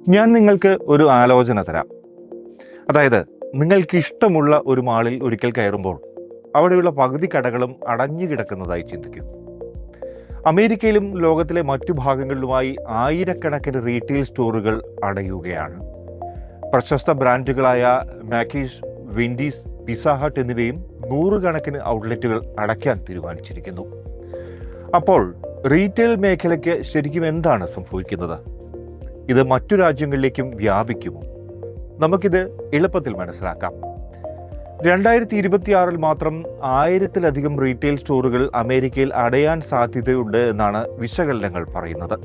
ഞാൻ നിങ്ങൾക്ക് ഒരു ആലോചന തരാം. അതായത്, നിങ്ങൾക്ക് ഇഷ്ടമുള്ള ഒരു മാളിൽ ഒരിക്കൽ കയറുമ്പോൾ അവിടെയുള്ള പകുതി കടകളും അടഞ്ഞു കിടക്കുന്നതായി ചിന്തിക്കും. അമേരിക്കയിലും ലോകത്തിലെ മറ്റു ഭാഗങ്ങളിലുമായി ആയിരക്കണക്കിന് റീറ്റെയിൽ സ്റ്റോറുകൾ അടയുകയാണ്. പ്രശസ്ത ബ്രാൻഡുകളായ മാക്കീസ്, വെൻഡീസ്, പിസ്സ ഹട്ട് എന്നിവയും നൂറുകണക്കിന് ഔട്ട്ലെറ്റുകൾ അടയ്ക്കാൻ തീരുമാനിച്ചിരിക്കുന്നു. അപ്പോൾ റീറ്റെയിൽ മേഖലയ്ക്ക് ശരിക്കും എന്താണ് സംഭവിക്കുന്നത്? ഇത് മറ്റു രാജ്യങ്ങളിലേക്കും വ്യാപിക്കുമോ? നമുക്കിത് എളുപ്പത്തിൽ മനസ്സിലാക്കാം. 2026 മാത്രം 1000-ലധികം റീറ്റെയിൽ സ്റ്റോറുകൾ അമേരിക്കയിൽ അടയാൻ സാധ്യതയുണ്ട് എന്നാണ് വിശകലനങ്ങൾ പറയുന്നത്.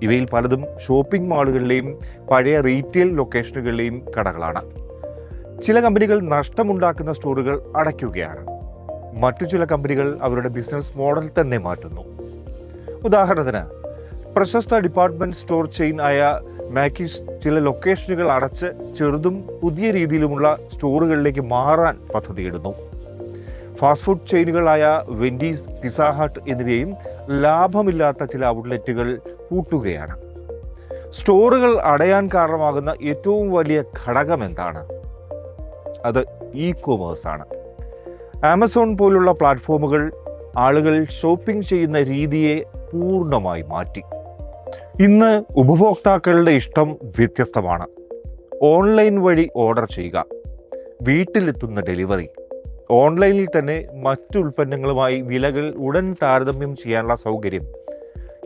ഇവയിൽ പലതും ഷോപ്പിംഗ് മാളുകളിലെയും പഴയ റീറ്റെയിൽ ലൊക്കേഷനുകളിലെയും കടകളാണ്. ചില കമ്പനികൾ നഷ്ടമുണ്ടാക്കുന്ന സ്റ്റോറുകൾ അടയ്ക്കുകയാണ്. മറ്റു ചില കമ്പനികൾ അവരുടെ ബിസിനസ് മോഡൽ തന്നെ മാറ്റുന്നു. ഉദാഹരണത്തിന്, പ്രശസ്ത ഡിപ്പാർട്ട്മെന്റ് സ്റ്റോർ ചെയിൻ ആയ മാക്കീസ് ചില ലൊക്കേഷനുകൾ അടച്ച് ചെറുതും പുതിയ രീതിയിലുമുള്ള സ്റ്റോറുകളിലേക്ക് മാറാൻ പദ്ധതിയിടുന്നു. Fast food ചെയിനുകളായ Wendy's, pizza hut എന്നിവയും ലാഭമില്ലാത്ത ചില ഔട്ട്ലെറ്റുകൾ പൂട്ടുകയാണ്. സ്റ്റോറുകൾ അടയാൻ കാരണമാകുന്ന ഏറ്റവും വലിയ ഘടകം എന്താണ്? അത് ഇ-കൊമേഴ്സ് ആണ്. ആമസോൺ പോലുള്ള പ്ലാറ്റ്ഫോമുകൾ ആളുകൾ ഷോപ്പിംഗ് ചെയ്യുന്ന രീതിയെ പൂർണ്ണമായി മാറ്റി. ഇന്ന് ഉപഭോക്താക്കളുടെ ഇഷ്ടം വ്യത്യസ്തമാണ്. ഓൺലൈൻ വഴി ഓർഡർ ചെയ്യുക, വീട്ടിലെത്തുന്ന ഡെലിവറി, ഓൺലൈനിൽ തന്നെ മറ്റു ഉൽപ്പന്നങ്ങളുമായി വിലകൾ ഉടൻ താരതമ്യം ചെയ്യാനുള്ള സൗകര്യം,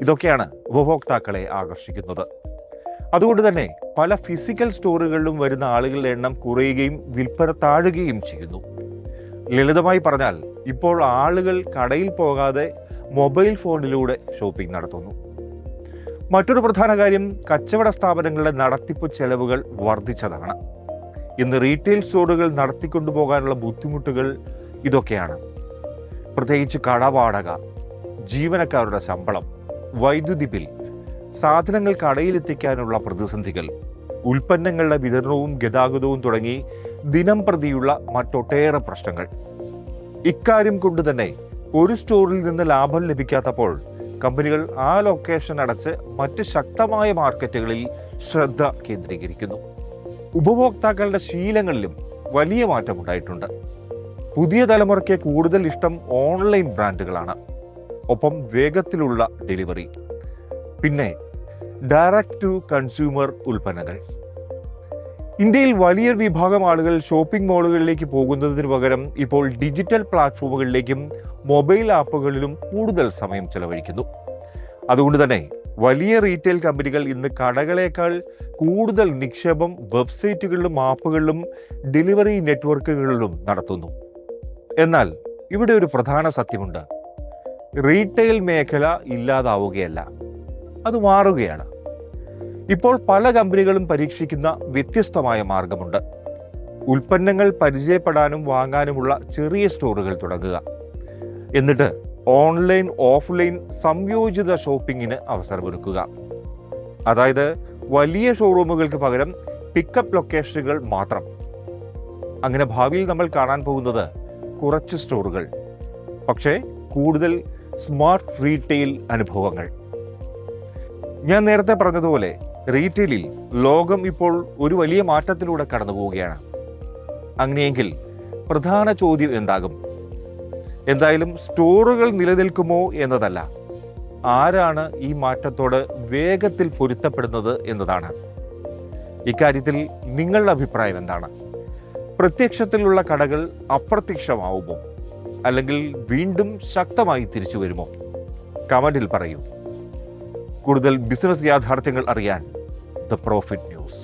ഇതൊക്കെയാണ് ഉപഭോക്താക്കളെ ആകർഷിക്കുന്നത്. അതുകൊണ്ട് തന്നെ പല ഫിസിക്കൽ സ്റ്റോറുകളിലും വരുന്ന ആളുകളുടെ എണ്ണം കുറയുകയും വിൽപ്പന താഴുകയും ചെയ്യുന്നു. ലളിതമായി പറഞ്ഞാൽ, ഇപ്പോൾ ആളുകൾ കടയിൽ പോകാതെ മൊബൈൽ ഫോണിലൂടെ ഷോപ്പിംഗ് നടത്തുന്നു. മറ്റൊരു പ്രധാന കാര്യം, കച്ചവട സ്ഥാപനങ്ങളുടെ നടത്തിപ്പ് ചെലവുകൾ വർദ്ധിച്ചതാണ്. ഇന്ന് റീറ്റെയിൽ സ്റ്റോറുകൾ നടത്തിക്കൊണ്ടുപോകാനുള്ള ബുദ്ധിമുട്ടുകൾ ഇതൊക്കെയാണ്. പ്രത്യേകിച്ച് കടവാടക, ജീവനക്കാരുടെ ശമ്പളം, വൈദ്യുതി ബിൽ, സാധനങ്ങൾ കടയിലെത്തിക്കാനുള്ള പ്രതിസന്ധികൾ, ഉൽപ്പന്നങ്ങളുടെ വിതരണവും ഗതാഗതവും തുടങ്ങി ദിനം പ്രതിയുള്ള മറ്റൊട്ടേറെ പ്രശ്നങ്ങൾ. ഇക്കാര്യം കൊണ്ട് തന്നെ ഒരു സ്റ്റോറിൽ നിന്ന് ലാഭം ലഭിക്കാത്തപ്പോൾ കമ്പനികൾ ആ ലൊക്കേഷൻ അടച്ച് മറ്റ് ശക്തമായ മാർക്കറ്റുകളിൽ ശ്രദ്ധ കേന്ദ്രീകരിക്കുന്നു. ഉപഭോക്താക്കളുടെ ശീലങ്ങളിലും വലിയ മാറ്റമുണ്ടായിട്ടുണ്ട്. പുതിയ തലമുറയ്ക്ക് കൂടുതൽ ഇഷ്ടം ഓൺലൈൻ ബ്രാൻഡുകളാണ്. ഒപ്പം വേഗത്തിലുള്ള ഡെലിവറി, പിന്നെ ഡയറക്റ്റ് ടു കൺസ്യൂമർ ഉൽപ്പന്നങ്ങൾ. ഇന്ത്യയിൽ വലിയൊരു വിഭാഗം ആളുകൾ ഷോപ്പിംഗ് മാളുകളിലേക്ക് പോകുന്നതിന് പകരം ഇപ്പോൾ ഡിജിറ്റൽ പ്ലാറ്റ്ഫോമുകളിലേക്കും മൊബൈൽ ആപ്പുകളിലും കൂടുതൽ സമയം ചെലവഴിക്കുന്നു. അതുകൊണ്ട് തന്നെ വലിയ റീറ്റെയിൽ കമ്പനികൾ ഇന്ന് കടകളേക്കാൾ കൂടുതൽ നിക്ഷേപം വെബ്സൈറ്റുകളിലും ആപ്പുകളിലും ഡെലിവറി നെറ്റ്വർക്കുകളിലും നടത്തുന്നു. എന്നാൽ ഇവിടെ ഒരു പ്രധാന സത്യമുണ്ട്. റീറ്റെയിൽ മേഖല ഇല്ലാതാവുകയല്ല, അത് മാറുകയാണ്. ഇപ്പോൾ പല കമ്പനികളും പരീക്ഷിക്കുന്ന വ്യത്യസ്തമായ മാർഗമുണ്ട്. ഉൽപ്പന്നങ്ങൾ പരിചയപ്പെടാനും വാങ്ങാനുമുള്ള ചെറിയ സ്റ്റോറുകൾ തുടങ്ങുക. എന്നിട്ട് ഓൺലൈൻ, ഓഫ്ലൈൻ സംയോജിത ഷോപ്പിങ്ങിന് അവസരമൊരുക്കുക. അതായത്, വലിയ ഷോറൂമുകൾക്ക് പകരം പിക്കപ്പ് ലൊക്കേഷനുകൾ മാത്രം. അങ്ങനെ ഭാവിയിൽ നമ്മൾ കാണാൻ പോകുന്നത് കുറച്ച് സ്റ്റോറുകൾ, പക്ഷേ കൂടുതൽ സ്മാർട്ട് റീറ്റെയിൽ അനുഭവങ്ങൾ. ഞാൻ നേരത്തെ പറഞ്ഞതുപോലെ റീറ്റെയിലിൽ ലോകം ഇപ്പോൾ ഒരു വലിയ മാറ്റത്തിലൂടെ കടന്നു പോവുകയാണ്. അങ്ങനെയെങ്കിൽ പ്രധാന ചോദ്യം എന്താകും? എന്തായാലും സ്റ്റോറുകൾ നിലനിൽക്കുമോ എന്നതല്ല, ആരാണ് ഈ മാറ്റത്തോട് വേഗത്തിൽ പൊരുത്തപ്പെടുന്നത് എന്നതാണ്. ഇക്കാര്യത്തിൽ നിങ്ങളുടെ അഭിപ്രായം എന്താണ്? പ്രത്യക്ഷത്തിലുള്ള കടകൾ അപ്രത്യക്ഷമാവുമോ? അല്ലെങ്കിൽ വീണ്ടും ശക്തമായി തിരിച്ചു വരുമോ? കമന്റിൽ പറയൂ. കൂടുതൽ ബിസിനസ് യാഥാർത്ഥ്യങ്ങൾ അറിയാൻ ദ പ്രോഫിറ്റ് ന്യൂസ്.